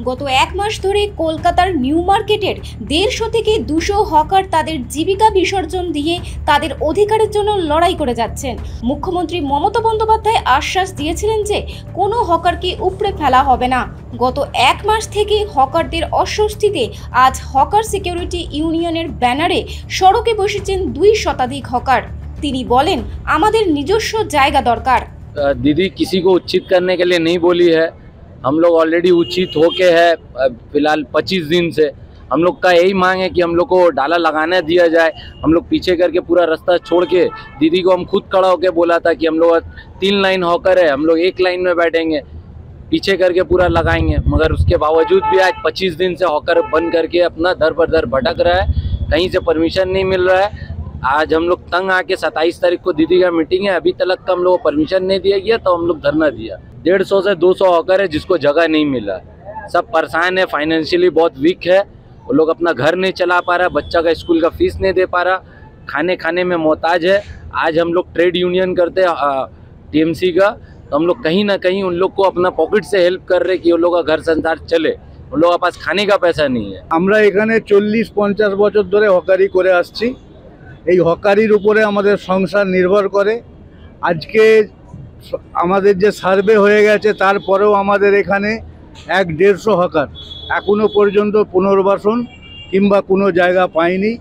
গত এক মাস ধরে কলকাতার নিউ মার্কেটের 150 থেকে 200 হকার তাদের জীবিকা বিসর্জন দিয়ে তাদের অধিকারের জন্য লড়াই করে যাচ্ছেন। মুখ্যমন্ত্রী মমতা বন্দ্যোপাধ্যায় আশ্বাস দিয়েছিলেন যে কোনো হকারকে উপড়ে ফেলা হবে না। গত এক মাস থেকে হকারদের অস্বস্তিতে আজ হকার সিকিউরিটি ইউনিয়নের ব্যানারে সড়কে বসেছেন 2 শতাধিক হকার। তিনি বলেন, আমাদের নিজস্ব জায়গা দরকার। दीदी किसी को उचित करने के लिए नहीं बोली है, हम लोग ऑलरेडी उचित होके है। फिलहाल 25 दिन से हम लोग का यही मांग है कि हम लोग को डाला लगाने दिया जाए। हम लोग पीछे करके पूरा रास्ता छोड़ के दीदी को हम खुद खड़ा होके बोला था कि हम लोग 3 लाइन हॉकर है, हम लोग 1 लाइन में बैठेंगे, पीछे करके पूरा लगाएंगे। मगर उसके बावजूद भी आज 25 दिन से हॉकर बन करके अपना दर पर दर भटक रहा है, कहीं से परमिशन नहीं मिल रहा है। आज हम लोग तंग आके 27 तारीख को दीदी का मीटिंग है, अभी तक का हम लोग को परमिशन नहीं दिया गया, तो हम लोग धरना दिया। 150 से 200 हॉकर है जिसको जगह नहीं मिला, सब परेशान है, फाइनेंशियली बहुत वीक है। वो लोग अपना घर नहीं चला पा रहा, बच्चा का स्कूल का फीस नहीं दे पा रहा, खाने में मोहताज है। आज हम लोग ट्रेड यूनियन करते हैं टीएमसी का, तो हम लोग कहीं ना कहीं उन लोग को अपना पॉकेट से हेल्प कर रहे कि उन लोग का घर संसार चले, उन लोगों के पास खाने का पैसा नहीं है। আমরা এখানে 40-50 বছর ধরে হকারি করে আসছি। এই হকারির উপরে আমাদের সংসার নির্ভর করে। আজকে আমাদের যে সার্ভে হয়ে গেছে তারপরেও আমাদের এখানে 150 হকার এখনো পর্যন্ত পুনর্বাসন কিংবা কোনো জায়গা পায়নি,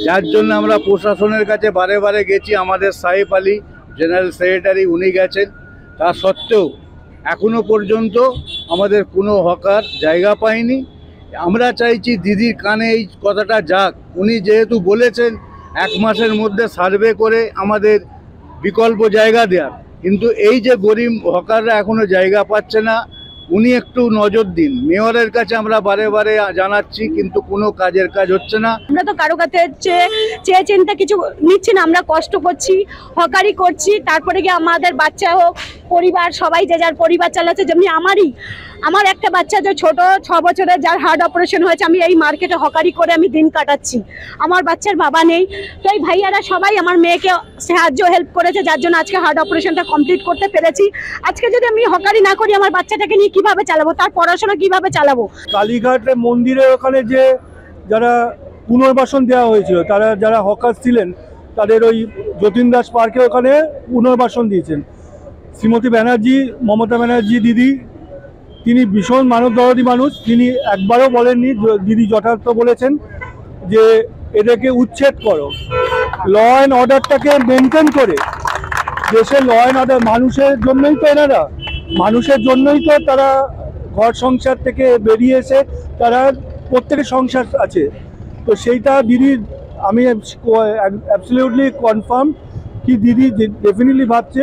যার জন্য আমরা প্রশাসনের কাছে বারে বারে গেছি। আমাদের সাহেব আলী জেনারেল সেক্রেটারি উনি গেছেন, তা সত্ত্বেও এখনো পর্যন্ত আমাদের কোনো হকার জায়গা পায়নি। আমরা চাইছি দিদির কানে এই কথাটা যাক। উনি যেহেতু বলেছেন 1 মাসের মধ্যে সার্ভে করে আমাদের বিকল্প জায়গা দেওয়ার, কিন্তু এই যে গরিব হকাররা এখনো জায়গা পাচ্ছে না, উনি একটু নজর দিন। মেয়রের কাছে আমরা বারে বারে জানাচ্ছি, কিন্তু কোনো কাজের কাজ হচ্ছে না। আমরা তো কারো কাছে চেয়ে চিন্তা কিছু নিচ্ছি না, আমরা কষ্ট করছি, হকারি করছি, তারপরে গিয়ে আমাদের বাচ্চা হোক, পরিবার সবাই যে যার পরিবার চালাচ্ছে। যেমনি আমার একটা বাচ্চা যে ছোট 6 বছরের, যার হার্ট অপারেশন হয়েছে, আমি এই মার্কেটে হকারি করে আমি দিন কাটাচ্ছি। আমার বাচ্চার বাবা নেই, তো এই ভাইয়ারা সবাই আমার মেয়েকে হেল্প করেছে, যার জন্য আজকে হার্ট অপারেশনটা কমপ্লিট করতে পেরেছি। আজকে যদি আমি হকারি না করি, আমার বাচ্চাটাকে নিয়ে কিভাবে চালাবো, তার পড়াশোনা কিভাবে চালাবো? কালীঘাট মন্দিরের ওখানে যে যারা পুনর্বাসন দেওয়া হয়েছিল, তারা যারা হকার ছিলেন, তাদের ওই যতীন দাস পার্কে ওখানে পুনর্বাসন দিয়েছেন। শ্রীমতী ব্যানার্জি, মমতা ব্যানার্জি দিদি, তিনি ভীষণ মানবদরদী মানুষ। তিনি একবারও বলেননি, দিদি যথার্থ বলেছেন যে এদেরকে উচ্ছেদ করো। ল অ্যান্ড অর্ডারটাকে মেনটেন করে, দেশের ল অ্যান্ড অর্ডার মানুষের জন্যই তো এনারা, মানুষের জন্যই তো তারা ঘর সংসার থেকে বেরিয়ে এসে তারা প্রত্যেকের সংসার আছে। তো সেইটা দিদি, আমি অ্যাবসলিউটলি কনফার্ম কি দিদি ডেফিনেটলি ভাবছে